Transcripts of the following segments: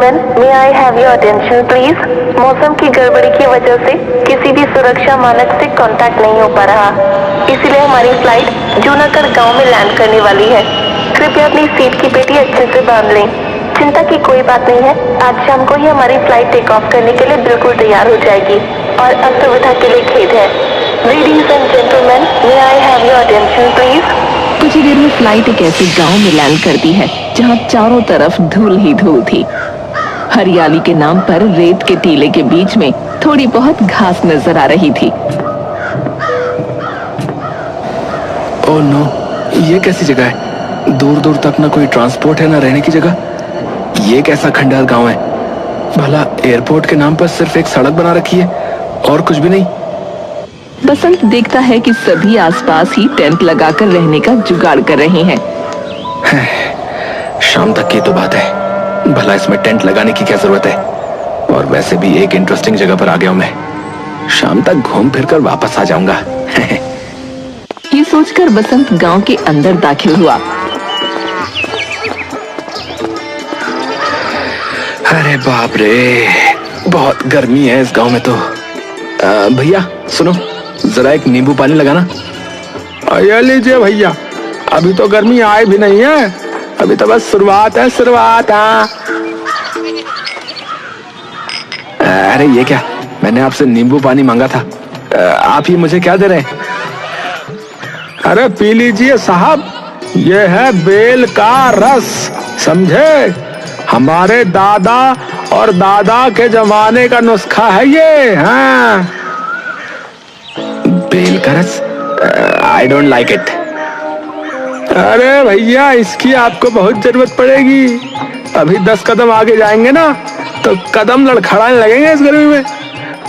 Gentleman, may I have your attention please. मौसम की गड़बड़ी की वजह से किसी भी सुरक्षा मानक से कांटेक्ट नहीं हो पा रहा, इसीलिए हमारी फ्लाइट जूनागढ़ गांव में लैंड करने वाली है। कृपया अपनी सीट की पेटी अच्छे से बांध लें। चिंता की कोई बात नहीं है, आज शाम को ही हमारी फ्लाइट टेक ऑफ करने के लिए बिल्कुल तैयार हो जाएगी और असुविधा के लिए खेद है। Ladies and gentleman, may I have your attention please. कुछ ही देर में फ्लाइट एक ऐसे गांव में लैंड करती है जहां चारों तरफ धूल ही धूल थी। हरियाली के नाम पर रेत के टीले के बीच में थोड़ी बहुत घास नजर आ रही थी। ओह नो, ये कैसी जगह है? दूर दूर तक ना कोई ट्रांसपोर्ट है ना रहने की जगह। ये कैसा खंडहर गांव है? भला एयरपोर्ट के नाम पर सिर्फ एक सड़क बना रखी है और कुछ भी नहीं। बसंत देखता है कि सभी आसपास ही टेंट लगाकर रहने का जुगाड़ कर रहे हैं। शाम तक की तो बात है, भला इसमें टेंट लगाने की क्या जरूरत है? और वैसे भी एक इंटरेस्टिंग जगह पर आ गया हूं मैं, शाम तक घूम फिर कर वापस आ जाऊंगा। ये सोचकर बसंत गांव के अंदर दाखिल हुआ। अरे बाप रे, बहुत गर्मी है इस गांव में तो। भैया सुनो, जरा एक नींबू पानी लगाना। ये लीजिए भैया, अभी तो गर्मी आई भी नहीं है, अभी तो बस शुरुआत है, शुरुआत। अरे ये क्या, मैंने आपसे नींबू पानी मांगा था, आप ही मुझे क्या दे रहे हैं? अरे पी लीजिए साहब, ये है बेल का रस, समझे? हमारे दादा और दादा के जमाने का नुस्खा है ये। हाँ, बेल का रस? I don't like it. अरे भैया, इसकी आपको बहुत जरूरत पड़ेगी। अभी 10 कदम आगे जाएंगे ना तो कदम लड़खड़ाने लगेंगे इस गर्मी में।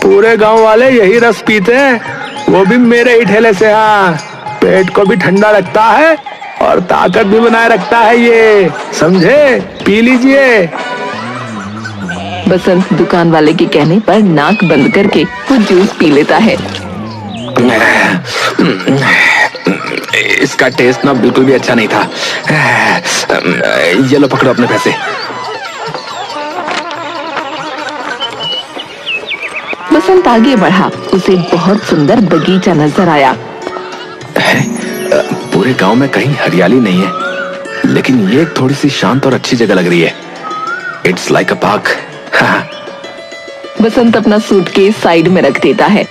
पूरे गांव वाले यही रस पीते हैं, वो भी मेरे ही ठेले से। हाँ, पेट को भी ठंडा रखता है और ताकत भी बनाए रखता है ये, समझे? पी लीजिए। बसंत दुकान वाले के कहने पर नाक बंद करके वो जूस पी लेता है। इसका टेस्ट ना बिल्कुल भी अच्छा नहीं था। ये लो पकड़ो अपने पैसे। बसंत आगे बढ़ा, उसे बहुत सुंदर बगीचा नजर आया। पूरे गांव में कहीं हरियाली नहीं है, लेकिन ये एक थोड़ी सी शांत और अच्छी जगह लग रही है। It's like a park. Basant अपना सूटकेस साइड में रख देता है।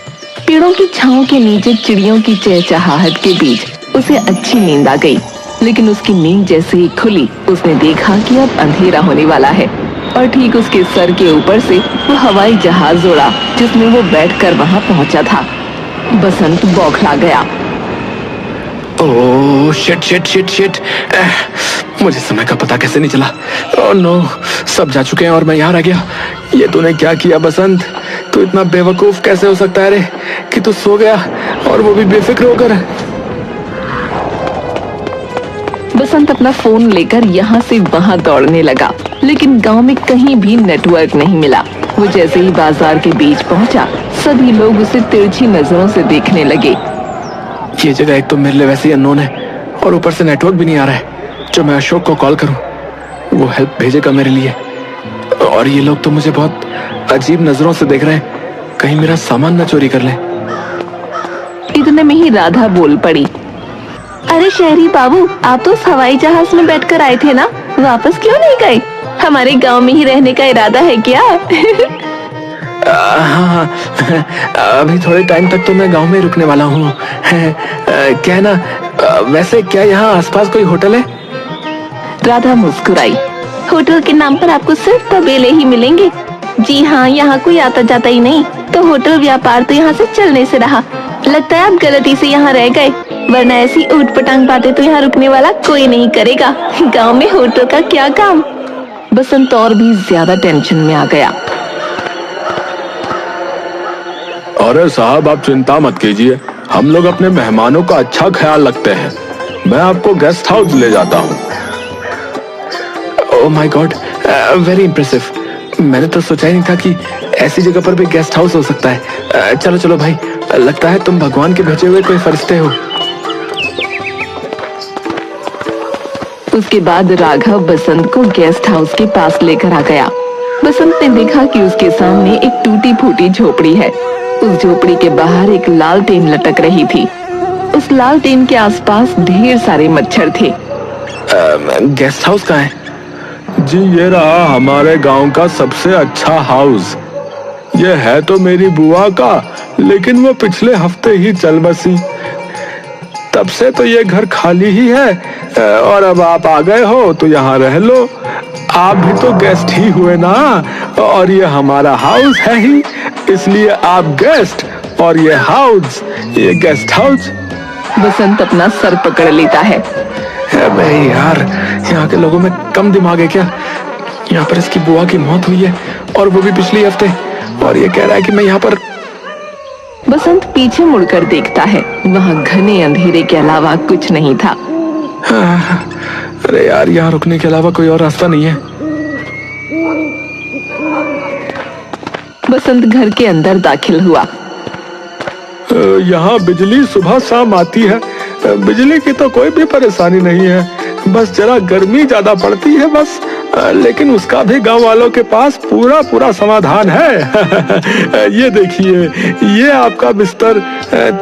पेड़ों की छांव के नीचे चिड़ियों की चहचहाहट के बीच उसे अच्छी नींद आ गई, लेकिन उसकी नींद जैसे ही खुली उसने देखा कि अब अंधेरा होने वाला है और ठीक उसके सर के ऊपर से वो हवाई जहाज उड़ा जिसमें वो बैठकर वहां पहुंचा था। बसंत बौखला गया। Oh shit shit shit shit, मुझे समय का पता कैसे नहीं चला? ओह नो, सब जा चुके हैं और मैं यहाँ रह गया। ये तूने क्या किया बसंत? तू इतना बेवकूफ कैसे हो सकता है रे कि तू सो गया और वो भी बेफिक्र होकर? बसंत अपना फोन लेकर यहाँ से वहाँ दौड़ने लगा, लेकिन गांव में कहीं भी नेटवर्क नहीं मिला। वो जैसे ही बाजार के बीच पहुंचा, सभी लोग उसे तिरछी नजरों से देखने लगे। ये जगह एक तो मेरे लिए वैसे ही अननोन है और ऊपर से नेटवर्क भी नहीं आ रहा है। जो मैं अशोक को कॉल करूं, वो हेल्प भेजेगा मेरे लिए। और ये लोग तो मुझे बहुत अजीब नजरों से देख रहे हैं, कहीं मेरा सामान ना चोरी कर लें। इतने में ही राधा बोल पड़ी। अरे शहरी बाबू, आप तो उस हवाई जहाज में बैठकर आए थे ना, वापस क्यों नहीं गए? हमारे गांव में ही रहने का इरादा है क्या? हाँ, अभी थोड़े टाइम तक तो मैं गांव में रुकने वाला हूँ। क्या है ना, वैसे क्या यहाँ आसपास कोई होटल है? राधा मुस्कुराई। होटल के नाम पर आपको सिर्फ तबेले ही मिलेंगे। जी हाँ, यहाँ कोई आता जाता ही नहीं, तो होटल व्यापार तो यहाँ से चलने से रहा। लगता है आप गलती से यहाँ रह गए, वरना ऐसी ऊट पटांग बातें तो यहाँ रुकने वाला कोई नहीं करेगा। गांव में होटल का क्या काम? बसंत और भी ज्यादा टेंशन में आ गया। अरे साहब, आप चिंता मत कीजिए, हम लोग अपने मेहमानों का अच्छा ख्याल रखते हैं। मैं आपको गेस्ट हाउस ले जाता हूँ। Oh my God, very impressive. मैंने तो सोचा ही नहीं था कि ऐसी जगह पर भी गेस्ट हाउस हो सकता है। चलो चलो भाई, लगता है तुम भगवान के भेजे हुए कोई फरिश्ते हो। उसके बाद राघव बसंत को गेस्ट हाउस के पास लेकर आ गया। बसंत ने देखा कि उसके सामने एक टूटी फूटी झोपड़ी है। उस झोपड़ी के बाहर एक लालटेन लटक रही थी। उस लालटेन के आसपास ढेर सारे मच्छर थे। गेस्ट हाउस कहाँ है? जी ये रहा हमारे गांव का सबसे अच्छा हाउस। ये है तो मेरी बुआ का, लेकिन वो पिछले हफ्ते ही चल बसी। तब से तो ये घर खाली ही है और अब आप आ गए हो तो यहाँ रह लो। आप भी तो गेस्ट ही हुए ना, और ये हमारा हाउस है ही, इसलिए आप गेस्ट और ये हाउस, ये गेस्ट हाउस। बसंत अपना सर पकड़ लेता है। अबे यार, यहाँ के लोगों में कम दिमाग है क्या? यहाँ पर इसकी बुआ की मौत हुई है और वो भी पिछले हफ्ते, और ये कह रहा है कि मैं यहाँ पर। बसंत पीछे मुड़कर देखता है। वहाँ घने अंधेरे के अलावा कुछ नहीं था। अरे यार, यहाँ रुकने के अलावा कोई और रास्ता नहीं है। बसंत घर के अंदर दाखिल हुआ। यहाँ बिजली सुबह शाम आती है। बिजली की तो कोई भी परेशानी नहीं है, बस जरा गर्मी ज्यादा पड़ती है बस। लेकिन उसका भी गांव वालों के पास पूरा पूरा समाधान है। ये देखिए, ये आपका बिस्तर।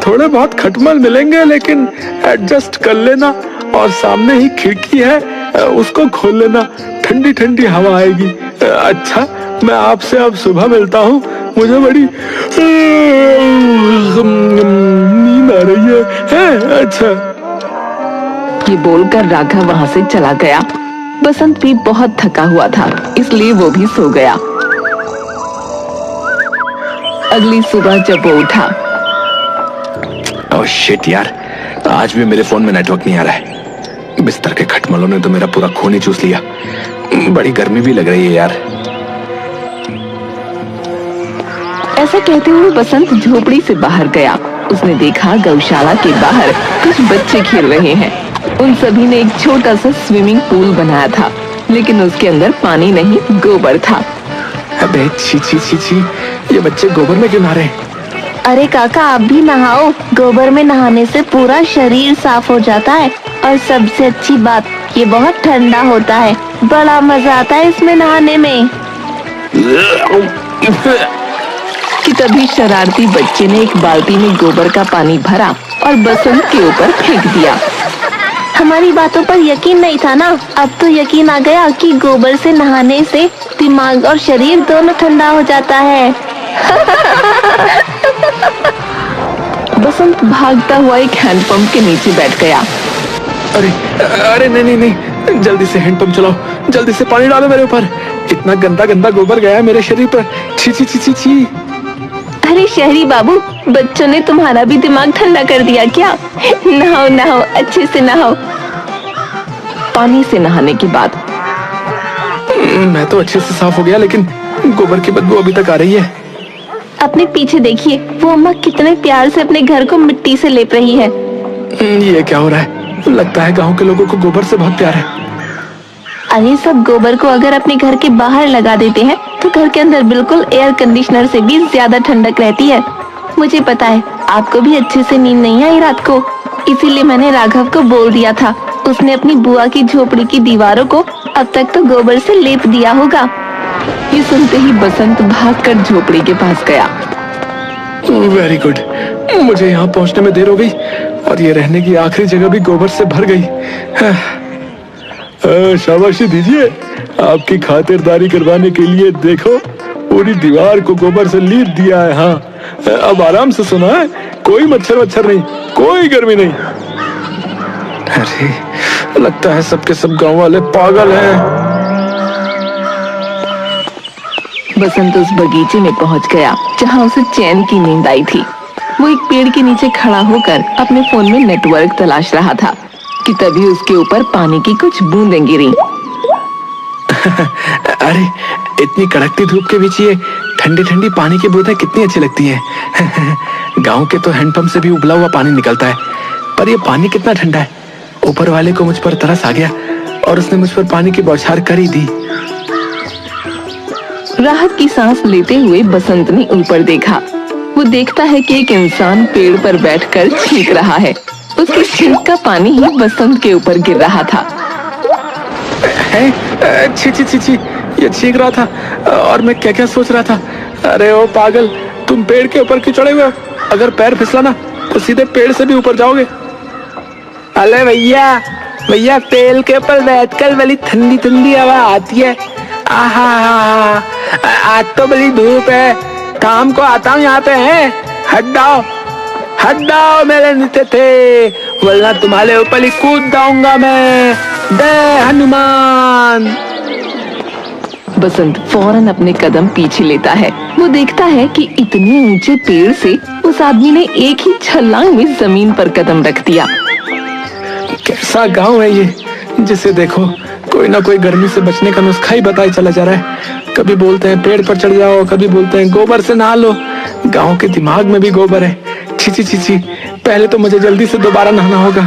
थोड़े बहुत खटमल मिलेंगे लेकिन एडजस्ट कर लेना, और सामने ही खिड़की है, उसको खोल लेना, ठंडी ठंडी हवा आएगी। अच्छा, मैं आपसे अब सुबह मिलता हूँ, मुझे बड़ी नींद आ रही है। अच्छा। ये बोलकर राघव वहाँ से चला गया। बसंत भी बहुत थका हुआ था, इसलिए वो भी सो गया। अगली सुबह जब वो उठा, ओह शिट यार, आज भी मेरे फोन में नेटवर्क नहीं आ रहा है। बिस्तर के खटमलों ने तो मेरा पूरा खून ही चूस लिया। बड़ी गर्मी भी लग रही है यार। ऐसा कहते हुए बसंत झोपड़ी से बाहर गया। उसने देखा गौशाला के बाहर कुछ बच्चे खेल रहे हैं। उन सभी ने एक छोटा सा स्विमिंग पूल बनाया था, लेकिन उसके अंदर पानी नहीं, गोबर था। अबे छी छी छी छी, ये बच्चे गोबर में क्यों नहा रहे हैं? अरे काका, आप भी नहाओ। गोबर में नहाने से पूरा शरीर साफ हो जाता है, और सबसे अच्छी बात, ये बहुत ठंडा होता है। बड़ा मजा आता है इसमें नहाने में। कि तभी शरारती बच्चे ने एक बाल्टी में गोबर का पानी भरा और बसंत के ऊपर फेंक दिया। हमारी बातों पर यकीन नहीं था ना, अब तो यकीन आ गया कि गोबर से नहाने से दिमाग और शरीर दोनों ठंडा हो जाता है। बसंत भागता हुआ एक हैंडपंप के नीचे बैठ गया। अरे अरे नहीं नहीं नहीं, जल्दी से हैंडपंप चलाओ, जल्दी से पानी डालो मेरे ऊपर। इतना गंदा गंदा गोबर गया है मेरे शरीर पर। छी छी छी छी छी। अरे शहरी बाबू, बच्चों ने तुम्हारा भी दिमाग ठंडा कर दिया क्या? नहाओ नहाओ, अच्छे से नहाओ। पानी से नहाने के बाद मैं तो अच्छे से साफ हो गया, लेकिन गोबर की बदबू अभी तक आ रही है। अपने पीछे देखिए, वो अम्मा कितने प्यार से अपने घर को मिट्टी से लेप रही है। ये क्या हो रहा है? लगता है गांव के लोगों को गोबर से बहुत प्यार है। अरे सब गोबर को अगर अपने घर के बाहर लगा देते हैं तो घर के अंदर बिल्कुल एयर कंडीशनर से भी ज्यादा ठंडक रहती है। मुझे पता है आपको भी अच्छे से नींद नहीं आई रात को, इसीलिए मैंने राघव को बोल दिया था। उसने अपनी बुआ की झोपड़ी की दीवारों को अब तक तो गोबर से लेप दिया होगा। ये सुनते ही बसंत भागकर झोपड़ी के पास गया। वेरी गुड, मुझे यहाँ पहुँचने में देर हो गई और ये रहने की आखिरी जगह भी गोबर से भर गई। शाबाशी दीजिए, आपकी खातिरदारी करवाने के लिए देखो पूरी दीवार को गोबर से लीप दिया है। हाँ, अब आराम से सोना है, कोई मच्छर नहीं, कोई गर्मी नहीं। अरे लगता है सबके सब गांव वाले पागल हैं। बसंत उस बगीचे में पहुंच गया जहां उसे चैन की नींद आई थी। वो एक पेड़ के नीचे खड़ा होकर अपने फोन में नेटवर्क तलाश रहा था कि तभी उसके ऊपर पानी की कुछ बूंदें गिरी। अरे इतनी कड़कती धूप के बीच ये ठंडी ठंडी पानी की बूंदें कितनी अच्छी लगती हैं। गांव के तो हैंडपंप से भी उबला हुआ पानी निकलता है, पर ये पानी कितना ठंडा है। ऊपर वाले को मुझ पर तरस आ गया और उसने मुझ पर पानी की बौछार कर ही दी। राहत की सांस लेते हुए बसंत ने ऊपर देखा। वो देखता है कि एक इंसान पेड़ पर बैठकर छींक रहा है। उसकी छींक का पानी ही बसंत के ऊपर गिर रहा था। छी छी छी छी, ये चीख रहा था और मैं क्या क्या सोच रहा था। अरे ओ पागल, तुम पेड़ के ऊपर क्यों चढ़े हुए हो? अगर पैर फिसला ना तो सीधे पेड़ से भी ऊपर जाओगे। अरे भैया भैया, पेड़ के ऊपर बैठकर बड़ी ठंडी ठंडी हवा आती है। आहा, आज तो बड़ी धूप है। शाम को आता हूँ यहाँ पे है। हट जाओ मेरे नीचे थे, वरना तुम्हारे ऊपर ही कूद जाऊंगा मैं। जय हनुमान। बसंत फौरन अपने कदम पीछे लेता है। वो देखता है कि इतने ऊंचे पेड़ से उस आदमी ने एक ही छलांग में जमीन पर कदम रख दिया। कैसा गांव है ये, जिसे देखो कोई ना कोई गर्मी से बचने का नुस्खा ही बताया चला जा रहा है। कभी बोलते हैं पेड़ पर चढ़ जाओ, कभी बोलते हैं गोबर से नहा लो। गांव के दिमाग में भी गोबर है। छी छी छी छी, पहले तो मुझे जल्दी से दोबारा नहाना होगा।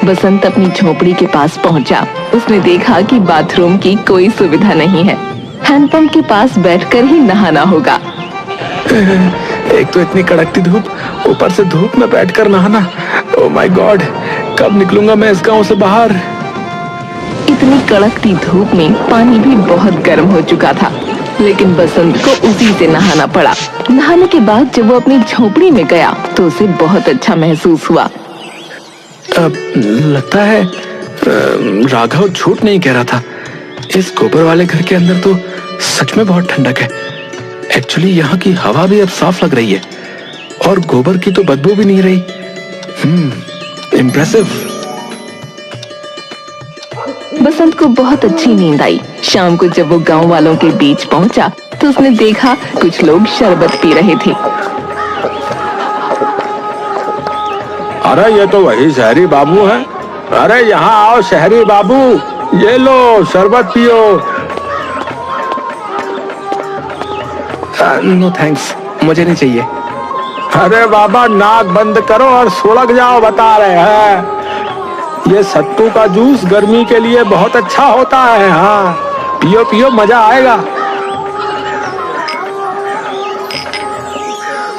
बसंत अपनी झोपड़ी के पास पहुंचा। उसने देखा कि बाथरूम की कोई सुविधा नहीं है। हैंडपंप के पास बैठकर ही नहाना होगा। एक तो इतनी कड़कती धूप, ऊपर से धूप में बैठकर नहाना। ओह माय गॉड, कब निकलूंगा मैं इस गांव से बाहर। इतनी कड़कती धूप में पानी भी बहुत गर्म हो चुका था, लेकिन बसंत को उसी से नहाना पड़ा। नहाने के बाद जब वो अपनी झोपड़ी में गया तो उसे बहुत अच्छा महसूस हुआ। लगता है राघव झूठ नहीं कह रहा था। इस गोबर वाले घर के अंदर तो सच में बहुत ठंडक है। एक्चुअली यहाँ की हवा भी अब साफ लग रही है और गोबर की तो बदबू भी नहीं रही। इम्प्रेसिव। बसंत को बहुत अच्छी नींद आई। शाम को जब वो गांव वालों के बीच पहुंचा तो उसने देखा कुछ लोग शरबत पी रहे थे। अरे ये तो वही शहरी बाबू है। अरे यहाँ आओ शहरी बाबू, ये लो शरबत पियो। नो थैंक्स, मुझे नहीं चाहिए। अरे बाबा, नाक बंद करो और सुलग जाओ, बता रहे हैं। ये सत्तू का जूस गर्मी के लिए बहुत अच्छा होता है। हाँ, पियो पियो, मजा आएगा।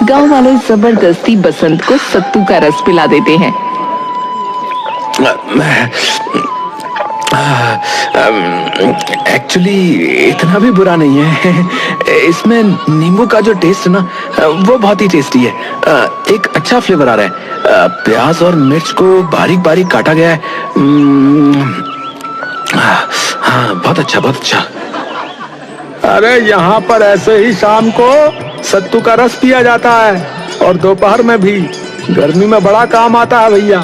गांव वाले जबरदस्ती बसंत को सत्तू का रस पिला देते हैं। एक्चुअली इतना भी बुरा नहीं है। इसमें नींबू का जो टेस्ट है ना, वो बहुत ही टेस्टी है। एक अच्छा फ्लेवर आ रहा है। प्याज और मिर्च को बारीक बारीक काटा गया है। हाँ, बहुत अच्छा, बहुत अच्छा। अरे यहाँ पर ऐसे ही शाम को सत्तू का रस पिया जाता है और दोपहर में भी। गर्मी में बड़ा काम आता है भैया।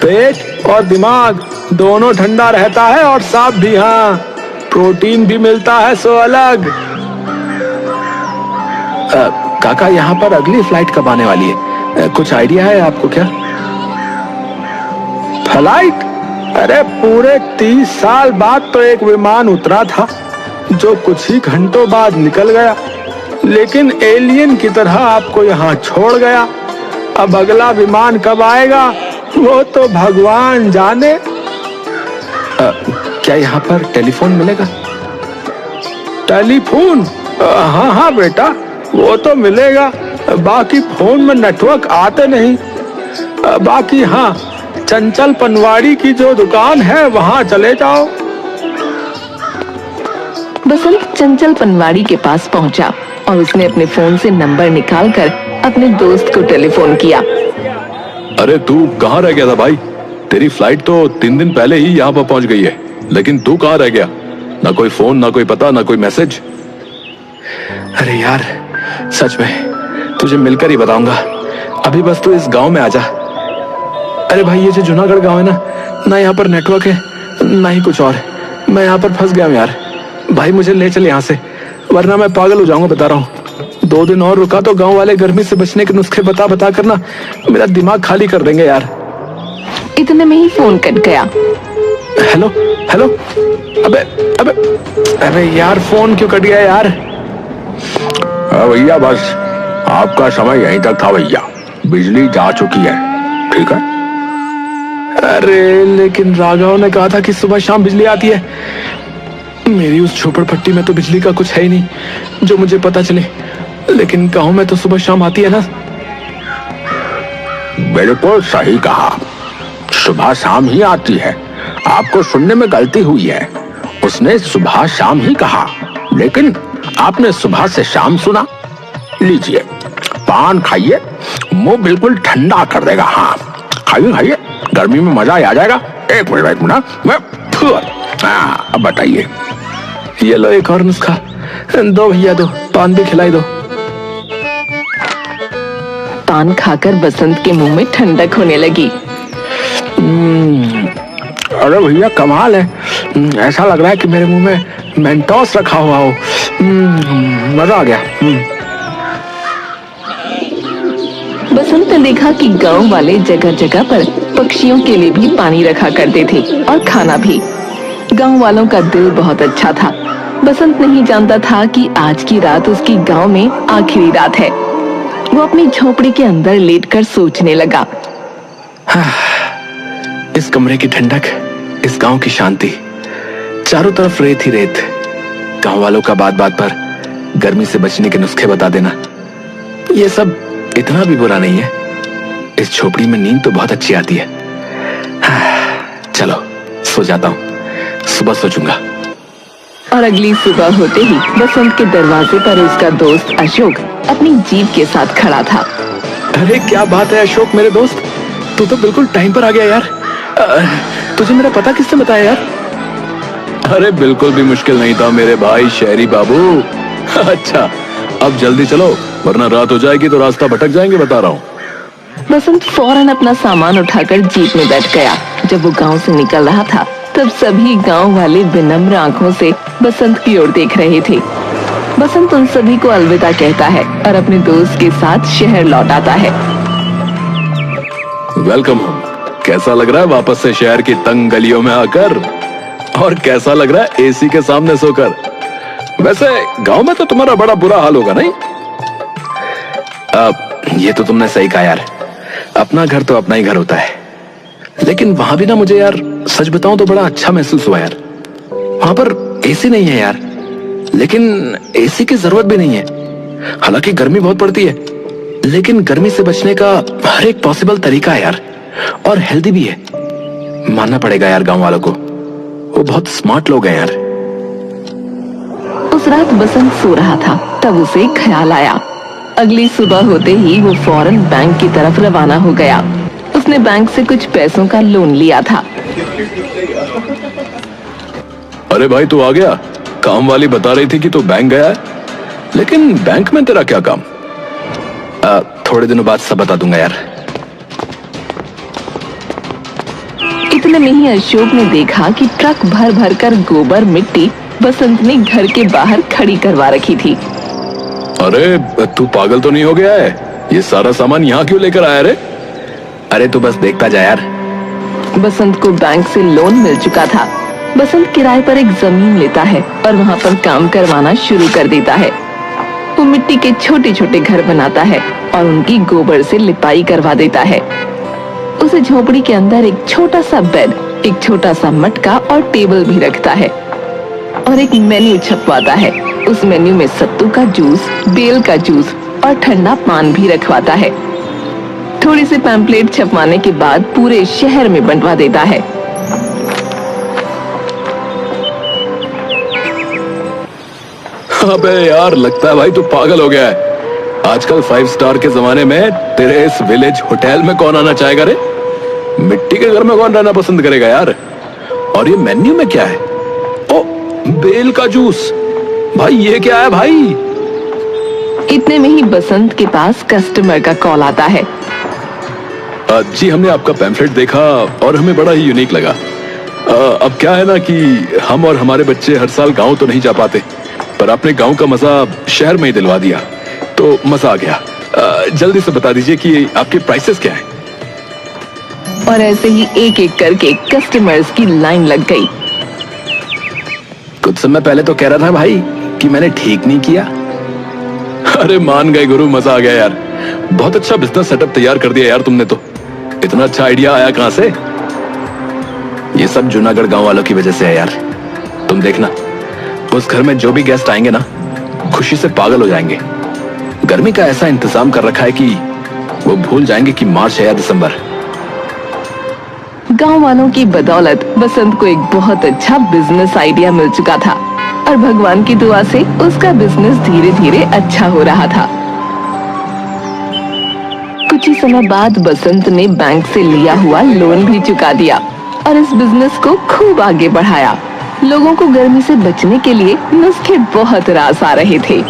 पेट और दिमाग दोनों ठंडा रहता है और साफ भी। हाँ, प्रोटीन भी मिलता है सो अलग। काका, यहाँ पर अगली फ्लाइट कब आने वाली है? कुछ आइडिया है आपको क्या? फ्लाइट? अरे पूरे 30 साल बाद तो एक विमान उतरा था जो कुछ ही घंटों बाद निकल गया, लेकिन एलियन की तरह आपको यहाँ छोड़ गया। अब अगला विमान कब आएगा वो तो भगवान जाने। क्या यहाँ पर टेलीफोन मिलेगा? टेलीफोन? हाँ हाँ बेटा, वो तो मिलेगा। बाकी फोन में नेटवर्क आते नहीं। बाकी हाँ, चंचल पनवाड़ी की जो दुकान है वहाँ चले जाओ। बसंत चंचल पनवाड़ी के पास पहुंचा और उसने अपने फोन से नंबर निकालकर अपने दोस्त को टेलीफोन किया। अरे तू कहाँ रह गया था भाई? तेरी फ्लाइट तो 3 दिन पहले ही यहाँ पर पहुंच गई है, लेकिन तू कहाँ रह गया? ना कोई फोन, ना कोई पता, ना कोई मैसेज। अरे यार, सच में तुझे मिलकर ही बताऊंगा। अभी बस तू इस गांव में आ जा। अरे भाई, ये जो जूनागढ़ गांव है ना यहाँ पर नेटवर्क है, ना ही कुछ और। मैं यहाँ पर फंस गया हूँ यार। भाई मुझे ले चल यहाँ से, वरना मैं पागल हो जाऊंगा, बता रहा हूँ। 2 दिन और रुका तो गांव वाले गर्मी से बचने के नुस्खे बता बता कर ना मेरा दिमाग खाली कर देंगे यार। इतने में ही फोन कट गया। हेलो हेलो, अबे अबे अबे यार, फोन क्यों कट गया यार? भैया बस आपका समय यहीं तक था भैया, बिजली जा चुकी है। ठीक है। अरे लेकिन राघव ने कहा था कि सुबह शाम बिजली आती है। मेरी उस झोपड़पट्टी में तो बिजली का कुछ है ही नहीं जो मुझे पता चले, लेकिन गांव में तो सुबह शाम आती है ना। बिल्कुल सही कहा, सुबह शाम ही आती है। आपको सुनने में गलती हुई है। उसने सुबह शाम ही कहा, लेकिन आपने सुबह से शाम सुना। लीजिए पान खाइए, मुंह बिल्कुल ठंडा कर देगा। हाँ खाइए खाइए, गर्मी में मजा आ जाएगा। एक मिनट मैं अब बताइए। ये लो एक और नुस्खा। दो भैया दो, पान भी खिलाई दो। पान खाकर बसंत के मुंह में ठंडक होने लगी। अरे भैया कमाल है, ऐसा लग रहा है कि मेरे मुंह में मेंटोस रखा हुआ हो। मजा आ गया। बसंत ने देखा कि गांव वाले जगह जगह पर पक्षियों के लिए भी पानी रखा करते थे और खाना भी। गांव वालों का दिल बहुत अच्छा था। बसंत नहीं जानता था कि आज की रात उसकी गांव में आखिरी रात है। वो अपनी झोपड़ी के अंदर लेटकर सोचने लगा। इस कमरे की ठंडक, इस गांव की शांति, चारों तरफ रेत ही रेत। गांव वालों का बात बात पर गर्मी से बचने के नुस्खे बता देना, ये सब इतना भी बुरा नहीं है। इस झोपड़ी में नींद तो बहुत अच्छी आती है। चलो सो जाता हूँ, सुबह सोचूंगा। और अगली सुबह होते ही बसंत के दरवाजे पर उसका दोस्त अशोक अपनी जीप के साथ खड़ा था। अरे क्या बात है अशोक मेरे दोस्त, तू तो बिल्कुल टाइम पर आ गया यार। तुझे मेरा पता किसने बताया यार? अरे बिल्कुल भी मुश्किल नहीं था मेरे भाई शहरी बाबू। अच्छा अब जल्दी चलो, वरना रात हो जाएगी तो रास्ता भटक जाएंगे, बता रहा हूँ। बसंत फौरन अपना सामान उठाकर जीप में बैठ गया। जब वो गांव से निकल रहा था तब सभी गांव वाले विनम्र आंखों से बसंत की ओर देख रहे थे। बसंत उन सभी को अलविदा कहता है और अपने दोस्त के साथ शहर लौट आता है। Welcome home. कैसा लग रहा है वापस से शहर की तंग गलियों में आकर? और कैसा लग रहा है एसी के सामने सोकर? वैसे गांव में तो तुम्हारा बड़ा बुरा हाल होगा नहीं? ये तो तुमने सही कहा यार, अपना घर तो अपना ही घर होता है। लेकिन वहां भी ना मुझे यार सच बताऊं तो बड़ा अच्छा महसूस हुआ यार। वहां पर एसी नहीं है यार, लेकिन एसी की जरूरत भी नहीं है। हालांकि गर्मी बहुत पड़ती है, लेकिन गर्मी से बचने का हर एक पॉसिबल तरीका है यार, और हेल्दी भी है। मानना पड़ेगा यार गांव वालों को, वो बहुत स्मार्ट लोग हैं यार। उस रात बसंत सो रहा था, तब उसे ख्याल आया। अगली सुबह होते ही वो फौरन बैंक की तरफ रवाना हो गया। उसने बैंक से कुछ पैसों का लोन लिया था। अरे भाई तू आ गया? काम वाली बता रही थी कि तू बैंक गया है, लेकिन बैंक में तेरा क्या काम? थोड़े दिनों बाद सब बता दूंगा यार। इतने में ही अशोक ने देखा कि ट्रक भर भर कर गोबर मिट्टी बसंत ने घर के बाहर खड़ी करवा रखी थी। अरे तू पागल तो नहीं हो गया है? ये सारा सामान यहाँ क्यों लेकर आया रे? अरे तू बस देखता जा यार। बसंत को बैंक से लोन मिल चुका था। बसंत किराए पर एक जमीन लेता है और वहाँ पर काम करवाना शुरू कर देता है। वो मिट्टी के छोटे छोटे घर बनाता है और उनकी गोबर से लिपाई करवा देता है। उसे झोपड़ी के अंदर एक छोटा सा बेड, एक छोटा सा मटका और टेबल भी रखता है और एक मेन्यू छपवाता है। उस मेन्यू में सत्तू का जूस, बेल का जूस और ठंडा पान भी रखवाता है। थोड़ी सी पैम्पलेट छपवाने के बाद पूरे शहर में बंटवा देता है। अबे यार लगता है भाई तू पागल हो गया है। आजकल 5 स्टार के जमाने में तेरे इस विलेज होटल में कौन आना चाहेगा रे? मिट्टी के घर में कौन रहना पसंद करेगा यार? और ये मेन्यू में क्या है? ओ बेल का जूस। भाई ये क्या है भाई? इतने में ही बसंत के पास कस्टमर का कॉल आता है। जी हमने आपका पैम्फलेट देखा और हमें बड़ा ही यूनिक लगा। अब क्या है ना कि हम और हमारे बच्चे हर साल गांव तो नहीं जा पाते, पर आपने गांव का मजा शहर में ही दिलवा दिया, तो मजा आ गया। जल्दी से बता दीजिए कि आपके प्राइसेस क्या हैं? और ऐसे ही एक एक करके कस्टमर्स की लाइन लग गई। कुछ समय पहले तो कह रहा था भाई कि मैंने ठीक नहीं किया। अरे मान गए गुरु, मजा आ गया यार। बहुत अच्छा बिजनेस सेटअप तैयार कर दिया यार तुमने तो। इतना अच्छा आइडिया आया कहां से? ये सब जूनागढ़ गांव वालों की वजह से है यार। तुम देखना, उस घर में जो भी गेस्ट आएंगे ना, खुशी से पागल हो जाएंगे। गर्मी का ऐसा इंतजाम कर रखा है कि वो भूल जाएंगे कि मार्च है या दिसंबर। गांव वालों की बदौलत बसंत को एक बहुत अच्छा बिजनेस आइडिया मिल चुका था और भगवान की दुआ से उसका बिजनेस धीरे धीरे अच्छा हो रहा था। कुछ ही समय बाद बसंत ने बैंक से लिया हुआ लोन भी चुका दिया और इस बिजनेस को खूब आगे बढ़ाया। लोगों को गर्मी से बचने के लिए नुस्खे बहुत रास आ रहे थे।